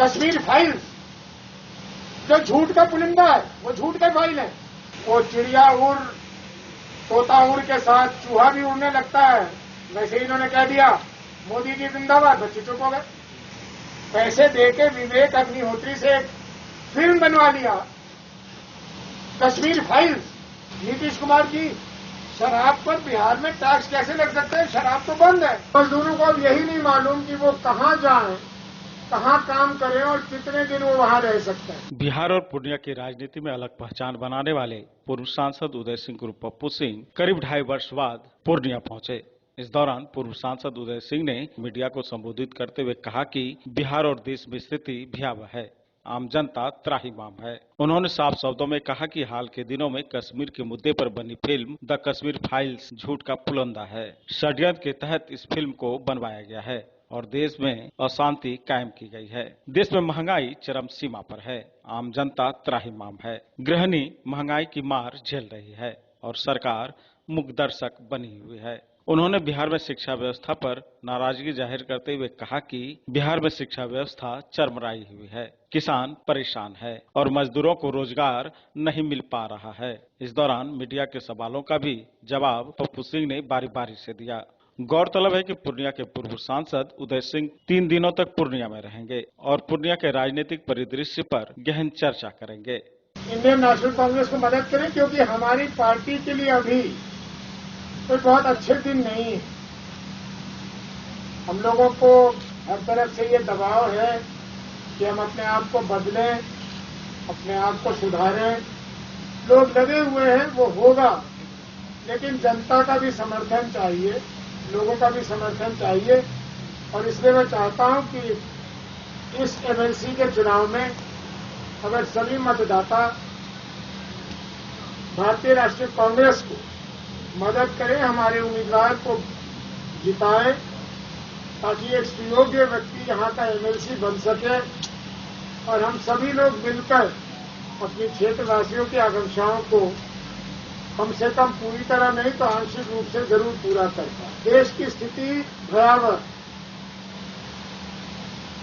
Kashmir files जो झूठ का पुलिंदा है, वो झूठ का फाइल है। वो चिड़िया उड़, तोता उड़ के साथ चूहा भी उड़ने लगता है, वैसे ही इन्होंने कह दिया मोदी जी जिंदाबाद, बच्चे चुप हो गए। पैसे देके विवेक अग्निहोत्री से एक फिल्म बनवा लिया, कश्मीर फाइल्स। नीतीश कुमार की शराब पर बिहार में टैक्स कैसे लग सकते हैं? शराब तो बंद है। मजदूरों को अब यही नहीं मालूम कि वो कहाँ जाएं, कहाँ काम करें और कितने दिन वो वहाँ रह सकते हैं। बिहार और पूर्णिया की राजनीति में अलग पहचान बनाने वाले पूर्व सांसद उदय सिंह उर्फ पप्पू सिंह करीब 2.5 वर्ष बाद पूर्णिया पहुंचे। इस दौरान पूर्व सांसद उदय सिंह ने मीडिया को संबोधित करते हुए कहा कि बिहार और देश में स्थिति भयावह है, आम जनता त्राहिमाम है। उन्होंने साफ शब्दों में कहा कि हाल के दिनों में कश्मीर के मुद्दे पर बनी फिल्म द कश्मीर फाइल्स झूठ का पुलंदा है। षड्यंत्र के तहत इस फिल्म को बनवाया गया है और देश में अशांति कायम की गई है। देश में महंगाई चरम सीमा पर है, आम जनता त्राहिमाम है, गृहिणी महंगाई की मार झेल रही है और सरकार मूकदर्शक बनी हुई है। उन्होंने बिहार में शिक्षा व्यवस्था पर नाराजगी जाहिर करते हुए कहा कि बिहार में शिक्षा व्यवस्था चरमराई हुई है, किसान परेशान है और मजदूरों को रोजगार नहीं मिल पा रहा है। इस दौरान मीडिया के सवालों का भी जवाब पप्पू सिंह ने बारी बारी से दिया। गौरतलब है कि पूर्णिया के पूर्व सांसद उदय सिंह 3 दिनों तक पूर्णिया में रहेंगे और पूर्णिया के राजनीतिक परिदृश्य पर गहन चर्चा करेंगे। इंडियन नेशनल कांग्रेस को मदद करें, क्योंकि हमारी पार्टी के लिए अभी कोई बहुत अच्छे दिन नहीं है। हम लोगों को हर तरफ से ये दबाव है कि हम अपने आप को बदलें, अपने आप को सुधारें। लोग लगे हुए हैं, वो होगा, लेकिन जनता का भी समर्थन चाहिए, लोगों का भी समर्थन चाहिए। और इसलिए मैं चाहता हूं कि इस एमएलसी के चुनाव में अगर सभी मतदाता भारतीय राष्ट्रीय कांग्रेस को मदद करें, हमारे उम्मीदवार को जिताएं, ताकि एक सुयोग्य व्यक्ति यहाँ का एमएलसी बन सके और हम सभी लोग मिलकर अपनी क्षेत्रवासियों की आकांक्षाओं को कम से कम पूरी तरह नहीं तो आंशिक रूप से जरूर पूरा कर पाए। देश की स्थिति भयावह,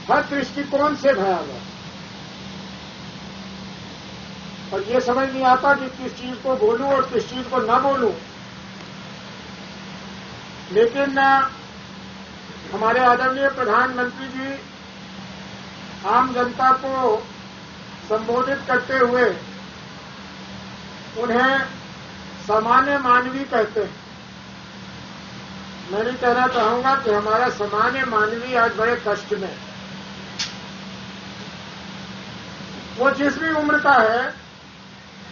हर दृष्टिकोण से भयावह, और ये समझ नहीं आता कि किस चीज को बोलूं और किस चीज को न बोलूं। लेकिन हमारे आदरणीय प्रधानमंत्री जी आम जनता को संबोधित करते हुए उन्हें सामान्य मानवीय कहते हैं। मैं नहीं कहना चाहूंगा कि हमारा सामान्य मानवीय आज बड़े कष्ट में, वो जिस भी उम्र का है,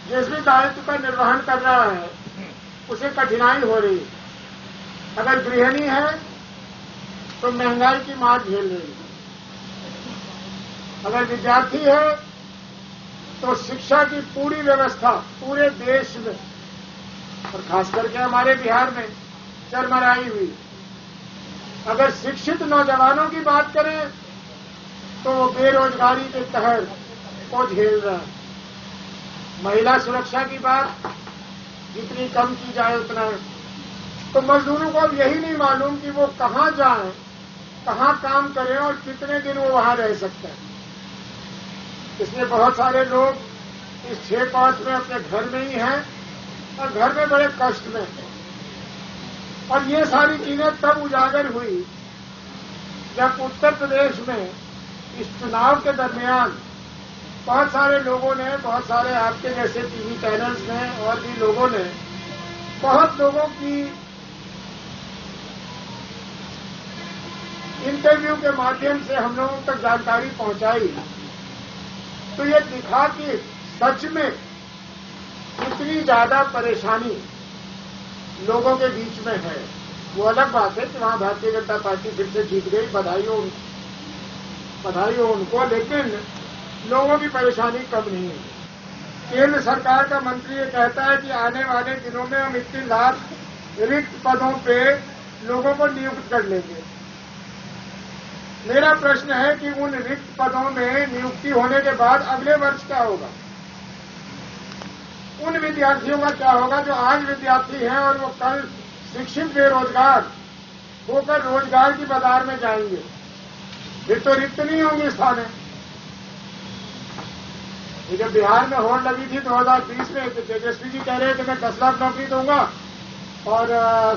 जिस भी दायित्व का निर्वहन कर रहा है, उसे कठिनाई हो रही है। अगर गृहिणी है तो महंगाई की मार झेल रही है, अगर विद्यार्थी है तो शिक्षा की पूरी व्यवस्था पूरे देश में और खास करके हमारे बिहार में चरमराई हुई। अगर शिक्षित नौजवानों की बात करें तो वो बेरोजगारी के कहर को झेल रहा है। महिला सुरक्षा की बात जितनी कम की जाए उतना। तो मजदूरों को अब यही नहीं मालूम कि वो कहाँ जाएं, कहाँ काम करें और कितने दिन वो वहाँ रह सकते हैं। इसलिए बहुत सारे लोग इस 6-5 में अपने घर में ही हैं और घर में बड़े कष्ट में हैं। और ये सारी चीजें तब उजागर हुई जब उत्तर प्रदेश में इस चुनाव के दरमियान बहुत सारे लोगों ने, बहुत सारे आपके जैसे टीवी चैनल्स ने और भी लोगों ने बहुत लोगों की इंटरव्यू के माध्यम से हम लोगों तक जानकारी पहुंचाई। तो ये दिखा कि सच में कितनी ज्यादा परेशानी लोगों के बीच में है। वो अलग बात है कि वहां भारतीय जनता पार्टी फिर से जीत गई, बधाई हो उनको, लेकिन लोगों की परेशानी कम नहीं है। केंद्र सरकार का मंत्री ये कहता है कि आने वाले दिनों में हम 21 लाख रिक्त पदों पे लोगों को नियुक्त कर लेंगे। मेरा प्रश्न है कि उन रिक्त पदों में नियुक्ति होने के बाद अगले वर्ष क्या होगा? उन विद्यार्थियों का क्या होगा जो आज विद्यार्थी हैं और वो कल शिक्षित बेरोजगार होकर रोजगार की बाजार में जाएंगे? फिर तो रिक्त नहीं होंगे स्थान। ये जब बिहार में होड़ लगी थी 2020 में, तो तेजस्वी जी कह रहे थे मैं 10 लाख नौकरी दूंगा और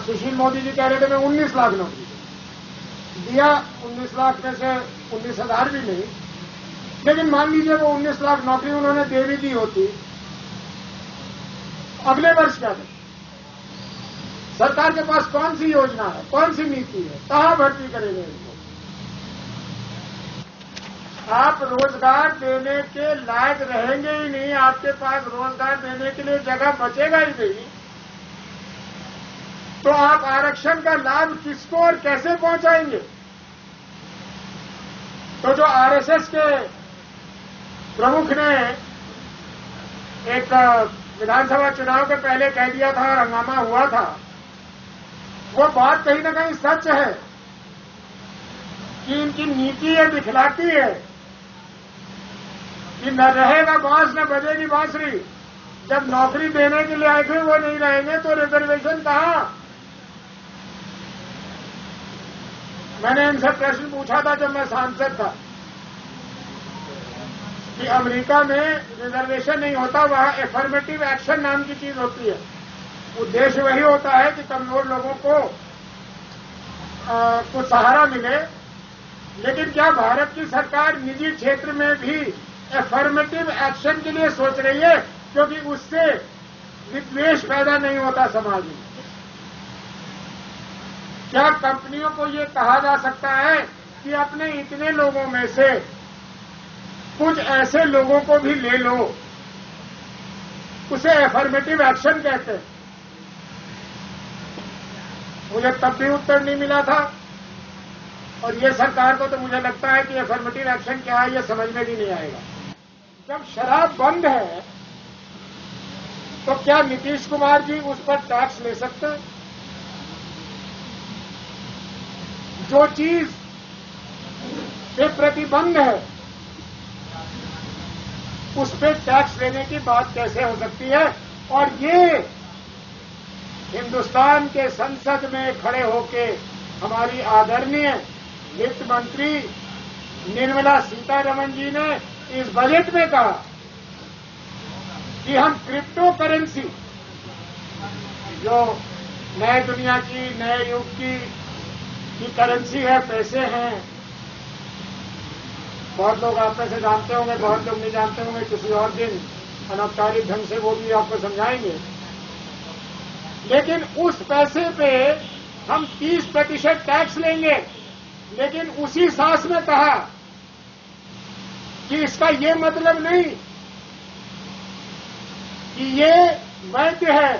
सुशील मोदी जी कह रहे थे मैं 19 लाख नौकरी दिया। 19 लाख में से 19,000 भी नहीं, लेकिन मान लीजिए वो 19 लाख नौकरी उन्होंने दे भी दी होती, अगले वर्ष क्या करें? सरकार के पास कौन सी योजना है, कौन सी नीति है, कहां भर्ती करेंगे इनको? आप रोजगार देने के लायक रहेंगे ही नहीं, आपके पास रोजगार देने के लिए जगह बचेगा ही नहीं, तो आप आरक्षण का लाभ किसको और कैसे पहुंचाएंगे? तो जो आरएसएस के प्रमुख ने एक विधानसभा चुनाव के पहले कह दिया था और हंगामा हुआ था, वो बात कहीं ना कहीं सच है कि इनकी नीति ये दिखलाती है कि न रहेगा बांस न बजेगी बांसुरी। जब नौकरी देने के लिए आए थे वो नहीं रहेंगे तो रिजर्वेशन कहां? मैंने इनसे प्रश्न पूछा था जब मैं सांसद था कि अमेरिका में रिजर्वेशन नहीं होता, वहां एफर्मेटिव एक्शन नाम की चीज होती है। उद्देश्य वही होता है कि कमजोर लोगों को कुछ सहारा मिले। लेकिन क्या भारत की सरकार निजी क्षेत्र में भी एफर्मेटिव एक्शन के लिए सोच रही है? क्योंकि उससे विद्वेष पैदा नहीं होता समाज में। क्या कंपनियों को ये कहा जा सकता है कि अपने इतने लोगों में से कुछ ऐसे लोगों को भी ले लो? उसे एफर्मेटिव एक्शन कहते हैं। मुझे तब भी उत्तर नहीं मिला था, और ये सरकार को तो मुझे लगता है कि एफर्मेटिव एक्शन क्या है ये समझ में भी नहीं आएगा। जब शराब बंद है तो क्या नीतीश कुमार जी उस पर टैक्स ले सकते हैं? जो चीज पे प्रतिबंध है उस पर टैक्स लेने की बात कैसे हो सकती है? और ये हिंदुस्तान के संसद में खड़े होके हमारी आदरणीय वित्त मंत्री निर्मला सीतारमण जी ने इस बजट में कहा कि हम क्रिप्टो करेंसी, जो नए दुनिया की, नए युग की करेंसी है, पैसे हैं, बहुत लोग आप में से जानते होंगे, बहुत लोग नहीं जानते होंगे, किसी और दिन अनौपचारिक ढंग से वो भी आपको समझाएंगे। लेकिन उस पैसे पे हम 30% टैक्स लेंगे, लेकिन उसी सांस में कहा कि इसका ये मतलब नहीं कि ये वैध है,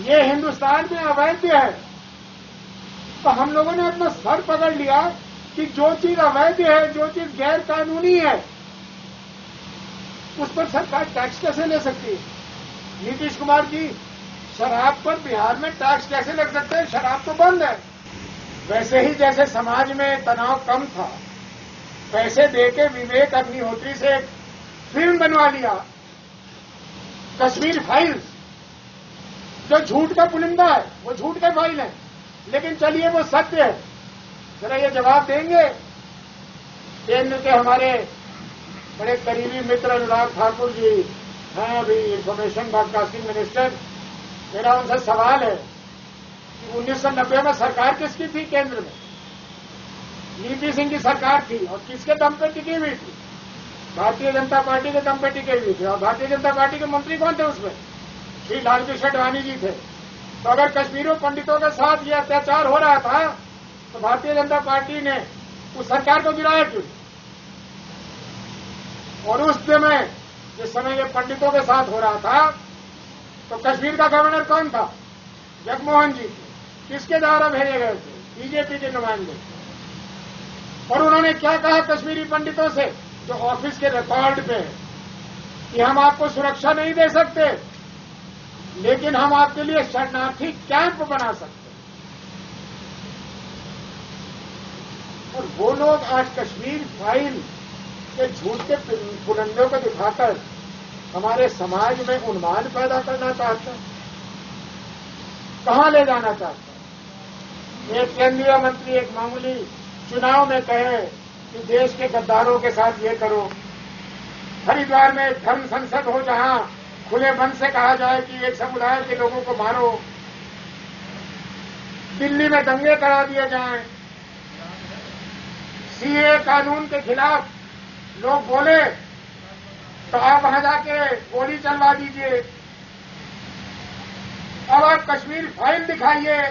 ये हिंदुस्तान में अवैध है। तो हम लोगों ने अपना सर पकड़ लिया कि जो चीज अवैध है, जो चीज गैर कानूनी है, उस पर सरकार टैक्स कैसे ले सकती है? नीतीश कुमार जी, शराब पर बिहार में टैक्स कैसे लग सकते हैं? शराब तो बंद है। वैसे ही जैसे समाज में तनाव कम था, पैसे देके विवेक अग्निहोत्री से एक फिल्म बनवा लिया, कश्मीर फाइल्स, जो झूठ का पुलिंदा है, वो झूठ का फाइल है, लेकिन चलिए वो सत्य है। जरा ये जवाब देंगे? केंद्र के हमारे बड़े करीबी मित्र अनुराग ठाकुर जी हैं अभी इंफॉर्मेशन ब्रॉडकास्टिंग मिनिस्टर। मेरा उनसे सवाल है कि 1990 में सरकार किसकी थी केंद्र में? वीपी सिंह की सरकार थी, और किसके दम पे टिकी हुई थी? भारतीय जनता पार्टी के दम पे टिकी हुई थी। और भारतीय जनता पार्टी के मंत्री कौन थे उसमें? श्री लालकृष्ण आडवाणी जी थे। तो अगर कश्मीरी पंडितों के साथ ये अत्याचार हो रहा था तो भारतीय जनता पार्टी ने उस सरकार को गिराया क्यों? और उस समय जिस समय ये पंडितों के साथ हो रहा था तो कश्मीर का गवर्नर कौन था? जगमोहन जी। किसके द्वारा भेजे गए थे? बीजेपी के नुमाइंदे। और उन्होंने क्या कहा कश्मीरी पंडितों से, जो ऑफिस के रिकॉर्ड पे है, कि हम आपको सुरक्षा नहीं दे सकते, लेकिन हम आपके लिए शरणार्थी कैंप बना सकते हैं। और वो लोग आज कश्मीर फाइल के झूठ के पुलंदों को दिखाकर हमारे समाज में उन्माद पैदा करना चाहते हैं। कहां ले जाना चाहते हैं? एक केंद्रीय मंत्री एक मामूली चुनाव में कहे कि देश के गद्दारों के साथ ये करो, हरिद्वार में धर्म संसद हो, जहां खुले मन से कहा जाए कि एक समुदाय के लोगों को मारो। दिल्ली में दंगे करा दिए जाएं। सीए कानून के खिलाफ लोग बोले तो आप वहां जाके गोली चलवा दीजिए। अब आप कश्मीर फाइल दिखाइए।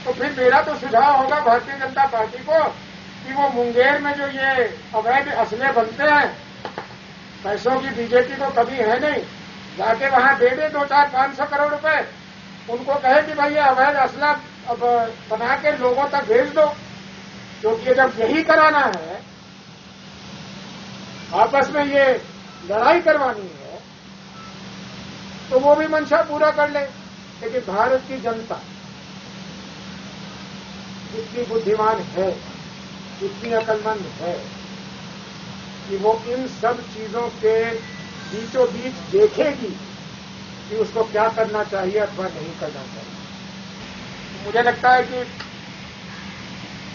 तो फिर मेरा तो सुझाव होगा भारतीय जनता पार्टी को कि वो मुंगेर में जो ये अवैध असले बनते हैं, पैसों की बीजेपी को कभी है नहीं, जाके वहां दे दे 200-500 करोड़ रुपए। उनको कहे कि भाई ये अवैध असला अब बना के लोगों तक भेज दो, क्योंकि जब यही कराना है, आपस में ये लड़ाई करवानी है, तो वो भी मंशा पूरा कर ले। लेकिन भारत की जनता इतनी बुद्धिमान है, इतनी अक्लमंद है कि वो इन सब चीजों के बीचों बीच देखेगी कि उसको क्या करना चाहिए अथवा नहीं करना चाहिए। मुझे लगता है कि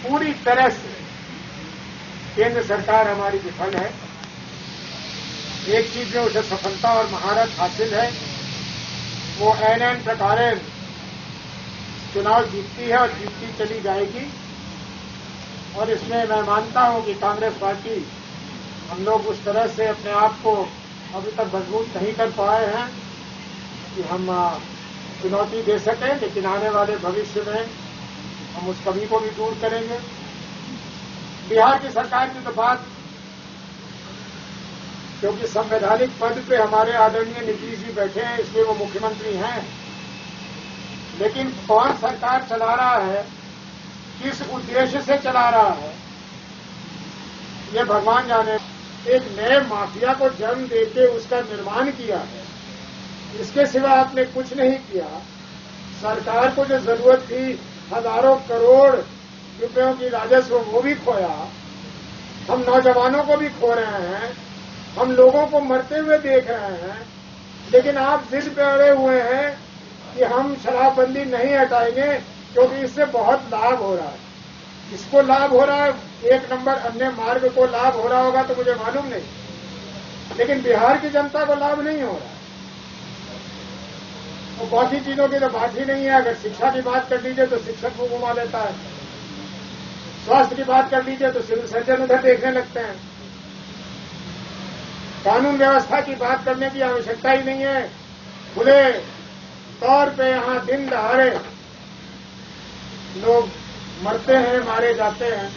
पूरी तरह से केंद्र सरकार हमारी विफल है। एक चीज में उसे सफलता और महारत हासिल है, वो एन प्रकारेण चुनाव जीतती है और जीतती चली जाएगी। और इसमें मैं मानता हूं कि कांग्रेस पार्टी, हम लोग उस तरह से अपने आप को अभी तक मजबूत नहीं कर पाए हैं कि हम चुनौती दे सकें, लेकिन आने वाले भविष्य में हम उस कमी को भी दूर करेंगे। बिहार की सरकार की तो बात, क्योंकि संवैधानिक पद पे हमारे आदरणीय नीतीश जी बैठे हैं, इसलिए वो मुख्यमंत्री हैं, लेकिन कौन सरकार चला रहा है, किस उद्देश्य से चला रहा है, ये भगवान जाने। एक नए माफिया को जन्म देके उसका निर्माण किया है, इसके सिवा आपने कुछ नहीं किया। सरकार को जो जरूरत थी हजारों करोड़ रुपयों की राजस्व, वो भी खोया। हम नौजवानों को भी खो रहे हैं, हम लोगों को मरते हुए देख रहे हैं, लेकिन आप जिद पे अड़े हुए हैं कि हम शराबबंदी नहीं हटाएंगे क्योंकि इससे बहुत लाभ हो रहा है। इसको लाभ हो रहा है, एक नंबर अन्य मार्ग को लाभ हो रहा होगा तो मुझे मालूम नहीं, लेकिन बिहार की जनता को लाभ नहीं हो रहा है। और बहुत सी चीजों की तो बात ही नहीं है। अगर शिक्षा की बात कर लीजिए तो शिक्षक को घुमा देता है, स्वास्थ्य की बात कर लीजिए तो सिविल सर्जन उधर देखने लगते हैं, कानून व्यवस्था की बात करने की आवश्यकता ही नहीं है। खुले तौर पे यहां दिन दहाड़े लोग मरते हैं, मारे जाते हैं।